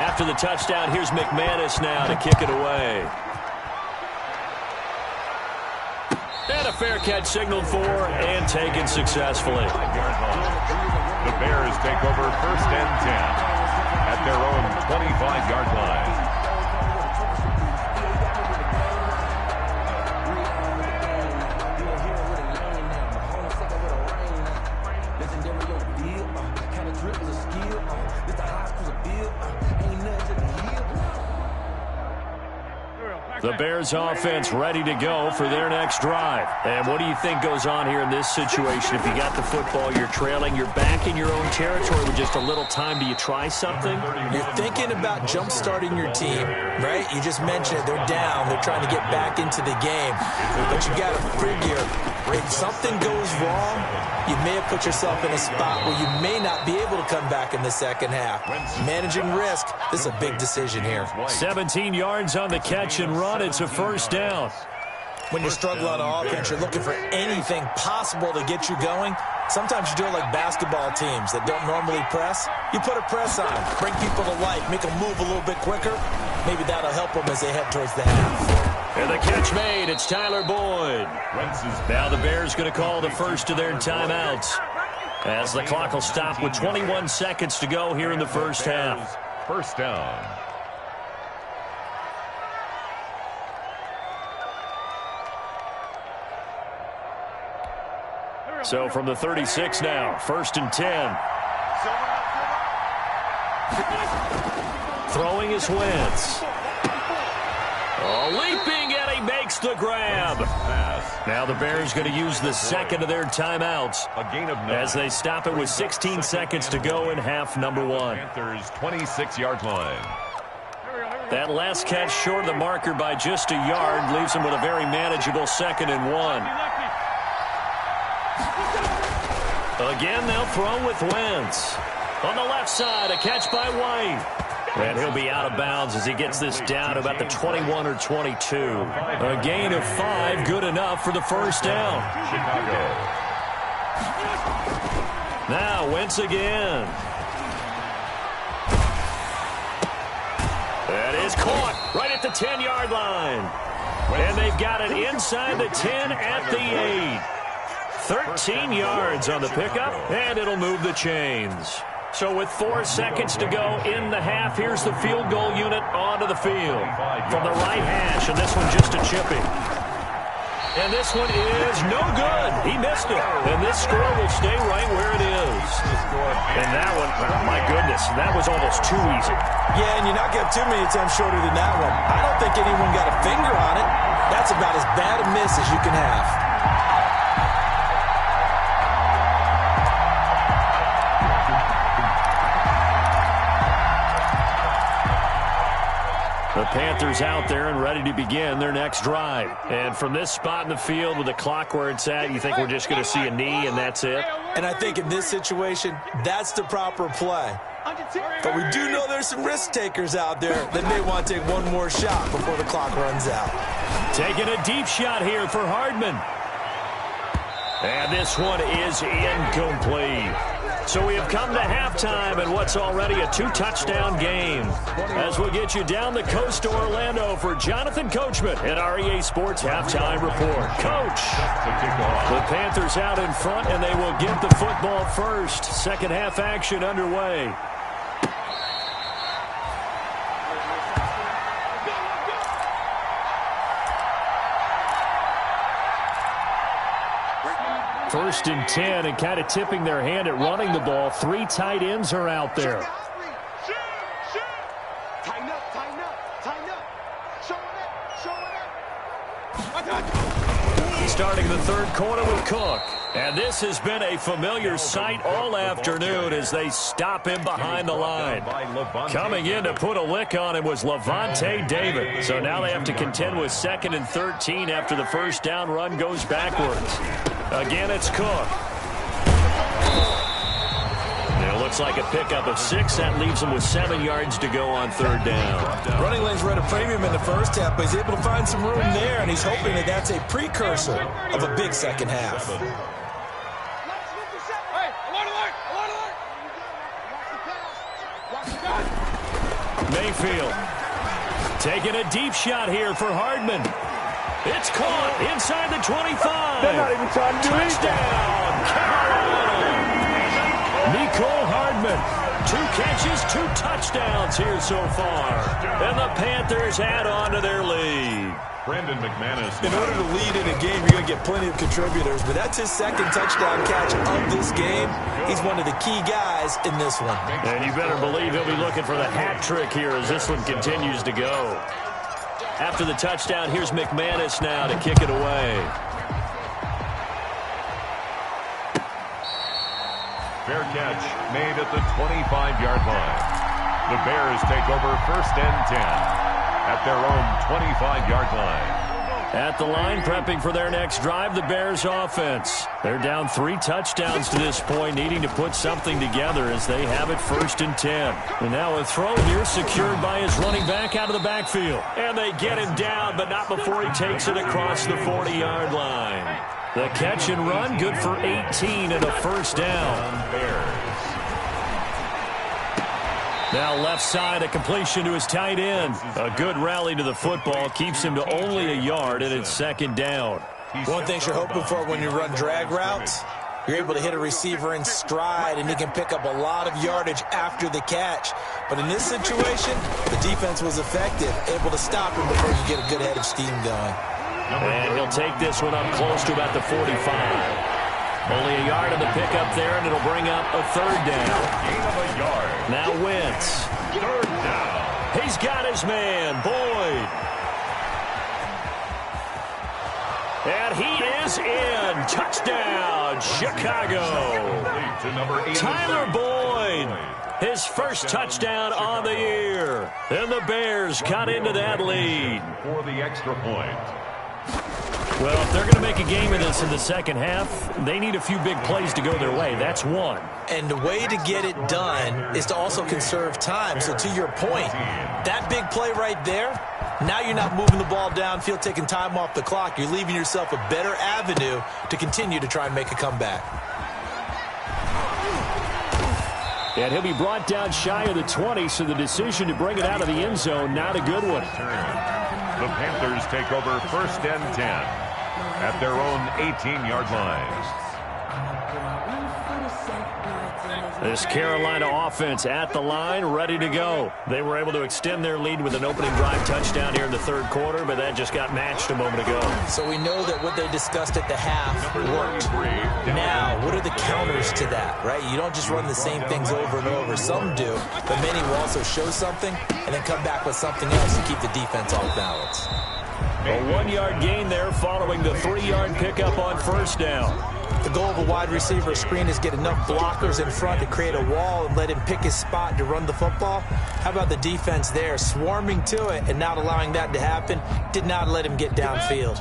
After the touchdown, here's McManus now to kick it away. And a fair catch signaled for and taken successfully. The Bears take over 1st and 10 at their own 25-yard line. The Bears offense ready to go for their next drive. And what do you think goes on here in this situation? If you got the football, you're trailing, you're back in your own territory with just a little time. Do you try something? You're thinking about jump-starting your team, right? You just mentioned it. They're down. They're trying to get back into the game. But you got to figure, if something goes wrong, you may have put yourself in a spot where you may not be able to come back in the second half. Managing risk, this is a big decision here. 17 yards on the catch and run. It's a 1st down. When you struggle on offense, you're looking for anything possible to get you going. Sometimes you do it like basketball teams that don't normally press. You put a press on, bring people to life, make them move a little bit quicker. Maybe that'll help them as they head towards the half. And the catch made. It's Tyler Boyd. Now the Bears going to call the first of their timeouts as the clock will stop with 21 seconds to go here in the first half. 1st down. So from the 36 now, 1st and 10. Throwing is Wentz. Oh, leaping, and he makes the grab. Now the Bears going to use the second of their timeouts as they stop it with 16 seconds to go in half number 1. Panthers 26-yard line. That last catch short of the marker by just a yard leaves them with a very manageable 2nd and 1. Again, they'll throw with Wentz. On the left side, a catch by White. And he'll be out of bounds as he gets this down to about the 21 or 22. A gain of 5, good enough for the 1st down. Chicago. Now, Wentz again. That is caught right at the 10-yard line. And they've got it inside the 10 at the 8. 13 yards on the pickup, and it'll move the chains. So with 4 seconds to go in the half, here's the field goal unit onto the field. From the right hash, and this one just a chipping. And this one is no good. He missed it. And this score will stay right where it is. And that one, oh my goodness, that was almost too easy. Yeah, and you're not getting too many attempts shorter than that one. I don't think anyone got a finger on it. That's about as bad a miss as you can have. The Panthers out there and ready to begin their next drive. And from this spot in the field with the clock where it's at, you think we're just going to see a knee and that's it? And I think in this situation, that's the proper play. But we do know there's some risk takers out there that may want to take one more shot before the clock runs out. Taking a deep shot here for Hardman. And this one is incomplete. So we have come to halftime in what's already a 2-touchdown game. As we get you down the coast to Orlando for Jonathan Coachman at REA Sports Halftime Report. Coach, the Panthers out in front, and they will get the football first. Second half action underway. First and 10, and kind of tipping their hand at running the ball. 3 tight ends are out there. Tighten up, tighten up, tighten up. Show it up. Starting the third quarter with Cook. And this has been a familiar sight all afternoon as they stop him behind the line. Coming in to put a lick on him was Levante David. So now they have to contend with 2nd and 13 after the first down run goes backwards. Again, it's Cook. It looks like a pickup of 6. That leaves him with 7 yards to go on third down. Running lanes were at a premium in the first half, but he's able to find some room there, and he's hoping that that's a precursor of a big second half. Mayfield taking a deep shot here for Hardman. It's caught inside the 25. They're not even trying to do anything. Touchdown, Carolina. Nicole Hardman. 2 catches, 2 touchdowns here so far. And the Panthers add on to their lead. Brandon McManus. In order to lead in a game, you're going to get plenty of contributors, but that's his second touchdown catch of this game. He's one of the key guys in this one. And you better believe he'll be looking for the hat trick here as this one continues to go. After the touchdown, here's McManus now to kick it away. Fair catch made at the 25-yard line. The Bears take over 1st and 10 at their own 25-yard line. At the line, prepping for their next drive, the Bears offense. They're down 3 touchdowns to this point, needing to put something together as they have it 1st and 10. And now a throw here secured by his running back out of the backfield. And they get him down, but not before he takes it across the 40-yard line. The catch and run, good for 18 and a 1st down. Now left side, a completion to his tight end. A good rally to the football keeps him to only a yard, and it's 2nd down. One thing you're hoping for when you run drag routes, you're able to hit a receiver in stride, and he can pick up a lot of yardage after the catch. But in this situation, the defense was effective, able to stop him before you get a good head of steam going. And he'll take this one up close to about the 45. Only a yard on the pickup there, and it'll bring up a 3rd down. Gain of a yard. Now Wentz. 3rd down. He's got his man, Boyd. And he is in. Touchdown, Chicago. To number 8. Tyler Boyd. His first touchdown on the year. And the Bears got into that lead. For the extra point. Well, if they're going to make a game of this in the second half, they need a few big plays to go their way. That's one. And the way to get it done is to also conserve time. So to your point, that big play right there, now you're not moving the ball downfield, taking time off the clock. You're leaving yourself a better avenue to continue to try and make a comeback. And he'll be brought down shy of the 20, so the decision to bring it out of the end zone, not a good one. The Panthers take over 1st and 10 at their own 18-yard line. This Carolina offense at the line, ready to go. They were able to extend their lead with an opening drive touchdown here in the 3rd quarter, but that just got matched a moment ago. So we know that what they discussed at the half worked. Now, what are the counters to that, right? You don't just run the same things over and over. Some do, but many will also show something and then come back with something else to keep the defense off balance. A 1-yard gain there following the 3-yard pickup on 1st down. The goal of a wide receiver screen is get enough blockers in front to create a wall and let him pick his spot to run the football. How about the defense there, swarming to it and not allowing that to happen? Did not let him get downfield.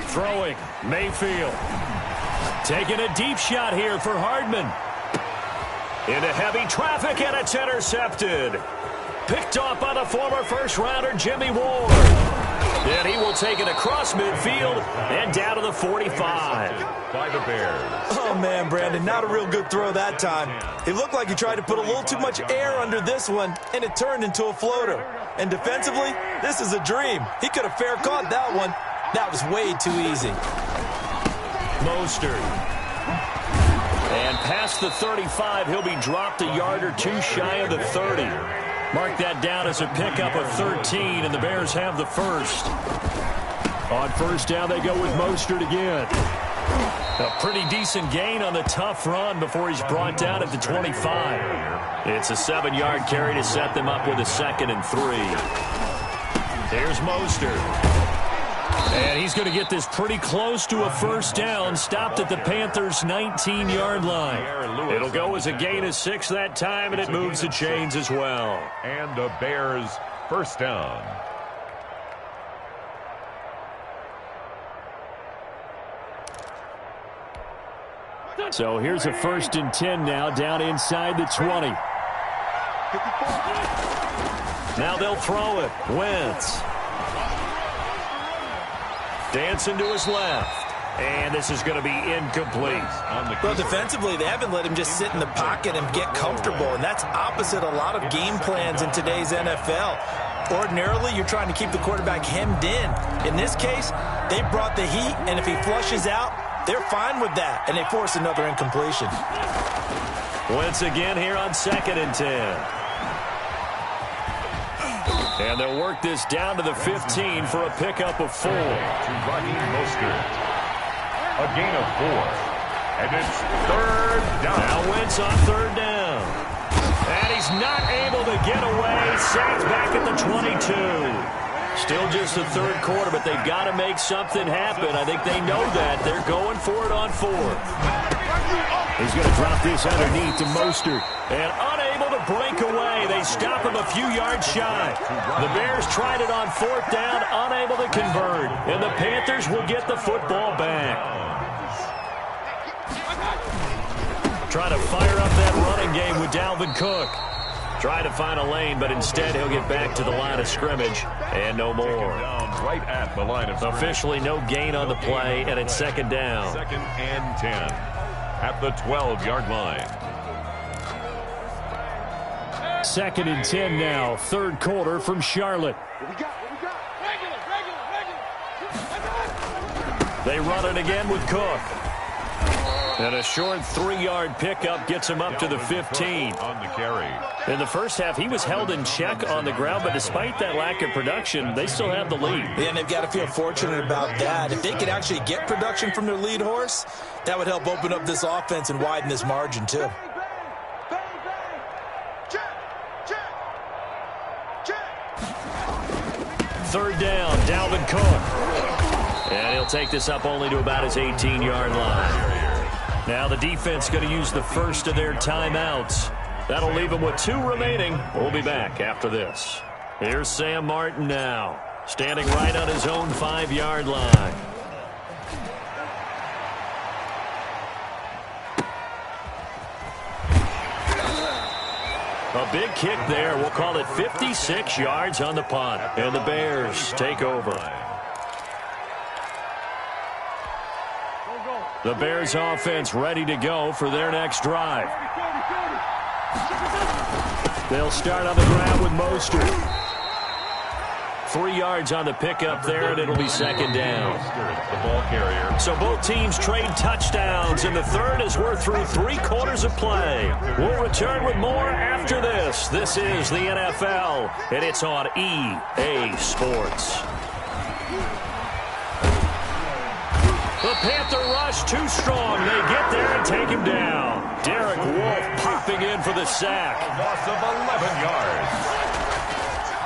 Throwing, Mayfield. Taking a deep shot here for Hardman. Into heavy traffic, and it's intercepted. Picked off by the former first-rounder Jimmy Ward. And he will take it across midfield and down to the 45. By the Bears. Oh, man, Brandon, not a real good throw that time. It looked like he tried to put a little too much air under this one, and it turned into a floater. And defensively, this is a dream. He could have fair caught that one. That was way too easy. Mostert. And past the 35, he'll be dropped a yard or two shy of the 30. Mark that down as a pickup of 13, and the Bears have the first. On 1st down, they go with Mostert again. A pretty decent gain on the tough run before he's brought down at the 25. It's a 7-yard carry to set them up with a 2nd and 3. There's Mostert. And he's going to get this pretty close to a 1st down, stopped at the Panthers' 19-yard line. It'll go as a gain of 6 that time, and it moves the chains as well. And the Bears' 1st down. So here's a 1st and 10 now, down inside the 20. Now they'll throw it. Wentz. Dancing to his left. And this is going to be incomplete. Well, defensively, they haven't let him just sit in the pocket and get comfortable, and that's opposite a lot of game plans in today's NFL. Ordinarily, you're trying to keep the quarterback hemmed in. In this case, they brought the heat, and if he flushes out, they're fine with that, and they force another incompletion. Once again here on 2nd and 10. And they'll work this down to the 15 for a pickup of 4. To Raheem Mostert. A gain of 4. And it's 3rd down. Now Wentz on 3rd down. And he's not able to get away. Sacked back at the 22. Still just the 3rd quarter, but they've got to make something happen. I think they know that. They're going for it on 4th. He's going to drop this underneath to Mostert. And unable to break away. They stop him a few yards shy. The Bears tried it on 4th down, unable to convert. And the Panthers will get the football back. Trying to fire up that running game with Dalvin Cook. Trying to find a lane, but instead he'll get back to the line of scrimmage. And no more. Right at the line of scrimmage. Officially no gain on the play, and it's 2nd down. 2nd and 10 at the 12-yard line. 2nd and 10 now, 3rd quarter from Charlotte. What we got? They run it again with Cook. And a short 3-yard pickup gets him up to the 15. On the carry. In the first half, he was held in check on the ground, but despite that lack of production, they still have the lead. Yeah, and they've got to feel fortunate about that. If they could actually get production from their lead horse, that would help open up this offense and widen this margin, too. Third down, Dalvin Cook. And he'll take this up only to about his 18-yard line. Now the defense going to use the first of their timeouts. That'll leave them with 2 remaining. We'll be back after this. Here's Sam Martin now, standing right on his own 5-yard line. A big kick there. We'll call it 56 yards on the punt. And the Bears take over. The Bears offense ready to go for their next drive. They'll start on the ground with Mostert. 3 yards on the pickup there, and it'll be 2nd down. The ball carrier. So both teams trade touchdowns in the third as we're through 3 quarters of play. We'll return with more after this. This is the NFL, and it's on EA Sports. The Panther rush too strong. They get there and take him down. Derek Wolfe popping in for the sack. A loss of 11 yards.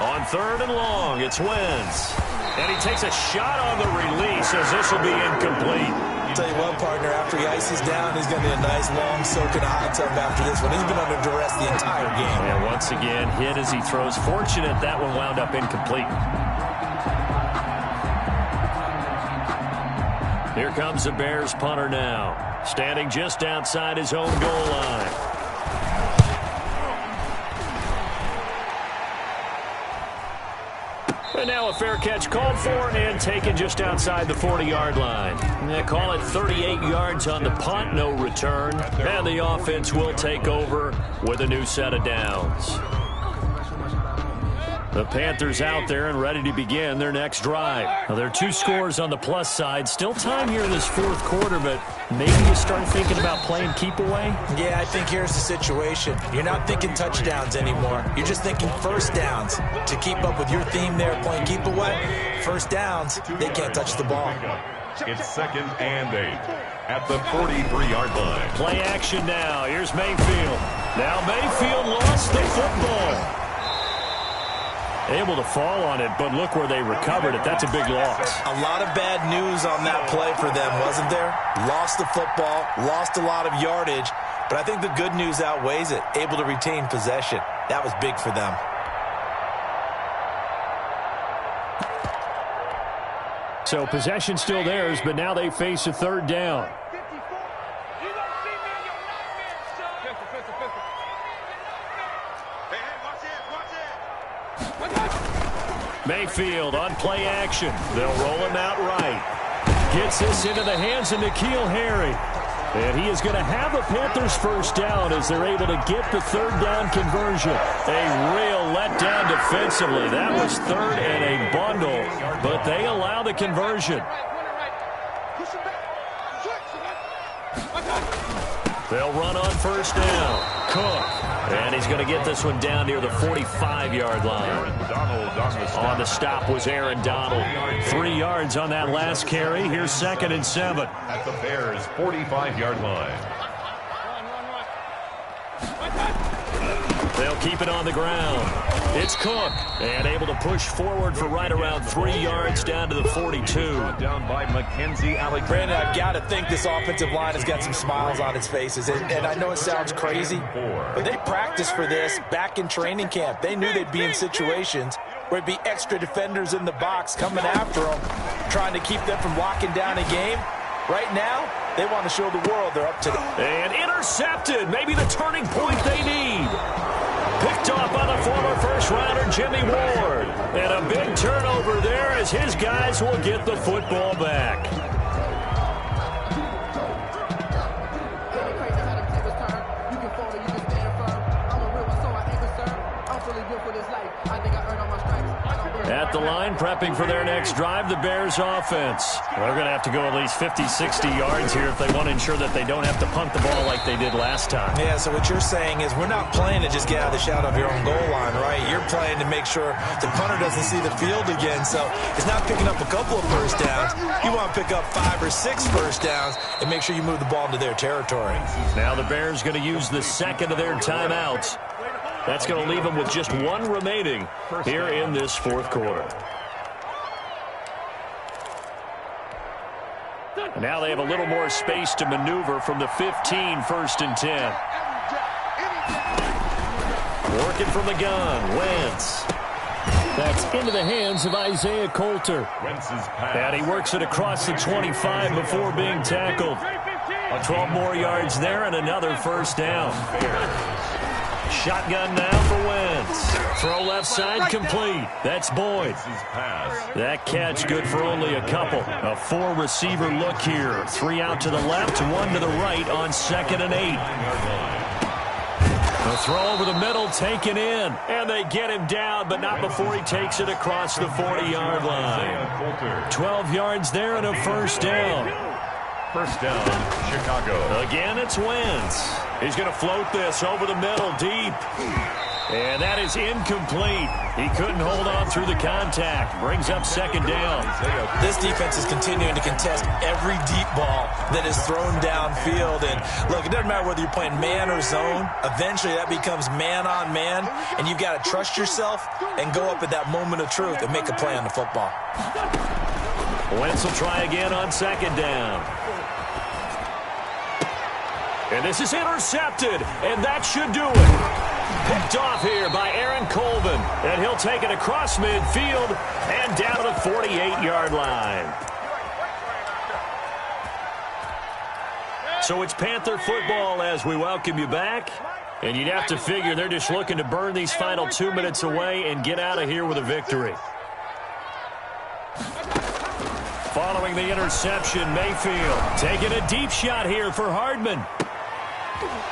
On 3rd and long, it's Wentz. And he takes a shot on the release as this will be incomplete. I'll tell you what, partner, after he ices down, he's going to be a nice long soak in a hot tub after this one. He's been under duress the entire game. And once again, hit as he throws. Fortunate that one wound up incomplete. Here comes the Bears punter now, standing just outside his own goal line. And now a fair catch called for and taken just outside the 40-yard line. They call it 38 yards on the punt, no return. And the offense will take over with a new set of downs. The Panthers out there and ready to begin their next drive. Now, there are 2 scores on the plus side. Still time here in this 4th quarter, but maybe you start thinking about playing keep away? Yeah, I think here's the situation. You're not thinking touchdowns anymore. You're just thinking first downs. To keep up with your theme there, playing keep away, first downs, they can't touch the ball. It's 2nd and 8 at the 43-yard line. Play action now. Here's Mayfield. Now Mayfield lost the football. Able to fall on it, but look where they recovered it. That's a big loss. A lot of bad news on that play for them, wasn't there? Lost the football, lost a lot of yardage, but I think the good news outweighs it. Able to retain possession. That was big for them. So possession still theirs, but now they face a 3rd down. Mayfield on play action. They'll roll him out right. Gets this into the hands of N'Keal Harry. And he is going to have a Panthers first down as they're able to get the third down conversion. A real letdown defensively. That was third and a bundle, but they allow the conversion. They'll run on first down. Cook. And he's going to get this one down near the 45-yard line. On the stop was Aaron Donald. 3 yards on that last carry. Here's 2nd and 7. At the Bears' 45-yard line. They'll keep it on the ground. It's Cook. And able to push forward for right around 3 yards down to the 42. Down by Mackenzie Alexander. Brandon, I've got to think this offensive line has got some smiles on its faces. And I know it sounds crazy, but they practiced for this back in training camp. They knew they'd be in situations where it'd be extra defenders in the box coming after them, trying to keep them from locking down a game. Right now, they want to show the world they're up to it. And intercepted. Maybe the turning point they need. Picked off by the former first-rounder Jimmy Ward. And a big turnover there as his guys will get the football back. At the line, prepping for their next drive, the Bears offense. They're going to have to go at least 50, 60 yards here if they want to ensure that they don't have to punt the ball like they did last time. Yeah, so what you're saying is we're not playing to just get out of the shadow of your own goal line, right? You're playing to make sure the punter doesn't see the field again. So it's not picking up a couple of first downs. You want to pick up 5 or 6 first downs and make sure you move the ball into their territory. Now the Bears going to use the second of their timeouts. That's going to leave them with just 1 remaining here in this 4th quarter. And now they have a little more space to maneuver from the 15, 1st and 10. Working from the gun, Wentz. That's into the hands of Isaiah Coulter. And he works it across the 25 before being tackled. 12 more yards there and another first down. Shotgun now for Wentz. Throw left side complete. That's Boyd. That catch good for only a couple. A 4-receiver look here. 3 out to the left, 1 to the right on 2nd and 8. The throw over the middle taken in. And they get him down, but not before he takes it across the 40-yard line. 12 yards there and a first down. First down, Chicago. Again, it's Wentz. He's going to float this over the middle deep. And that is incomplete. He couldn't hold on through the contact. Brings up 2nd down. This defense is continuing to contest every deep ball that is thrown downfield. And look, it doesn't matter whether you're playing man or zone. Eventually that becomes man on man. And you've got to trust yourself and go up at that moment of truth and make a play on the football. Wentz will try again on 2nd down. And this is intercepted, and that should do it. Picked off here by Aaron Colvin, and he'll take it across midfield and down to the 48-yard line. So it's Panther football as we welcome you back. And you'd have to figure they're just looking to burn these final 2 minutes away and get out of here with a victory. Following the interception, Mayfield taking a deep shot here for Hardman.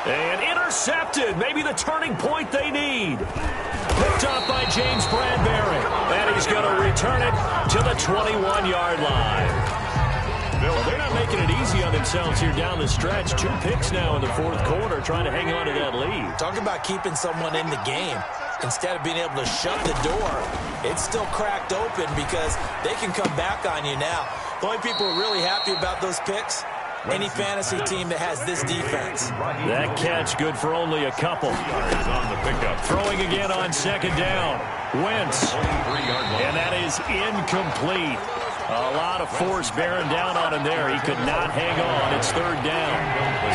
And intercepted. Maybe the turning point they need. Picked up by James Bradbury. And he's going to return it to the 21-yard line. Well, they're not making it easy on themselves here down the stretch. 2 picks now in the 4th quarter, trying to hang on to that lead. Talk about keeping someone in the game. Instead of being able to shut the door, it's still cracked open because they can come back on you now. The only people who are really happy about those picks, any fantasy team that has this defense. That catch good for only a couple. On the pickup. Throwing again on 2nd down. Wentz. And that is incomplete. A lot of force bearing down on him there. He could not hang on. It's 3rd down.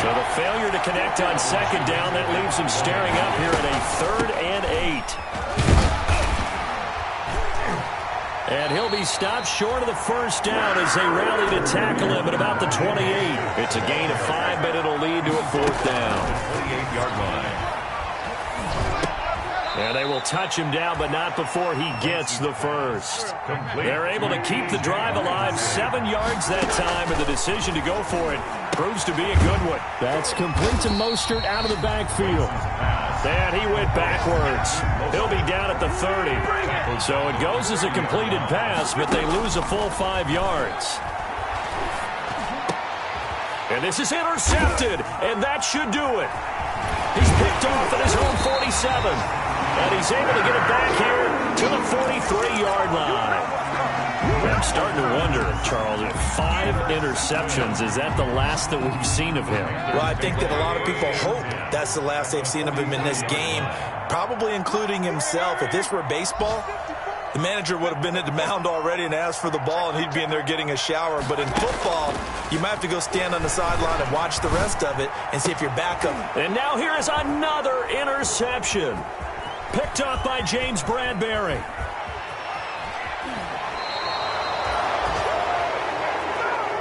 So the failure to connect on 2nd down, that leaves him staring up here at a 3rd and 8. And he'll be stopped short of the first down as they rally to tackle him at about the 28. It's a gain of 5, but it'll lead to a 4th down. 28-yard line. And they will touch him down, but not before he gets the first. They're able to keep the drive alive, 7 yards that time, and the decision to go for it proves to be a good one. That's complete to Mostert out of the backfield. And he went backwards. He'll be down at the 30. So it goes as a completed pass, but they lose a full 5 yards. And this is intercepted, and that should do it. He's picked off at his home 47. And he's able to get it back here to the 43-yard line. I'm starting to wonder, Charles, 5 interceptions, is that the last that we've seen of him? Well, I think that a lot of people hope that's the last they've seen of him in this game, probably including himself. If this were baseball, the manager would have been at the mound already and asked for the ball, and he'd be in there getting a shower. But in football, you might have to go stand on the sideline and watch the rest of it and see if you're back up. And now here is another interception. Picked up by James Bradbury.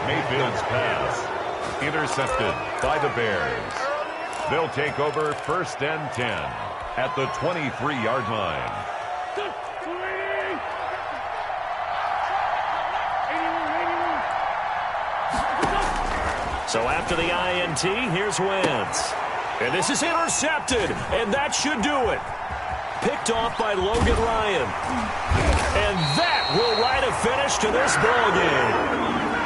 Mayfield's pass intercepted by the Bears. They'll take over 1st and 10 at the 23-yard line. So after the INT, here's Wentz. And this is intercepted, and that should do it. Picked off by Logan Ryan. And that will write a finish to this ball game.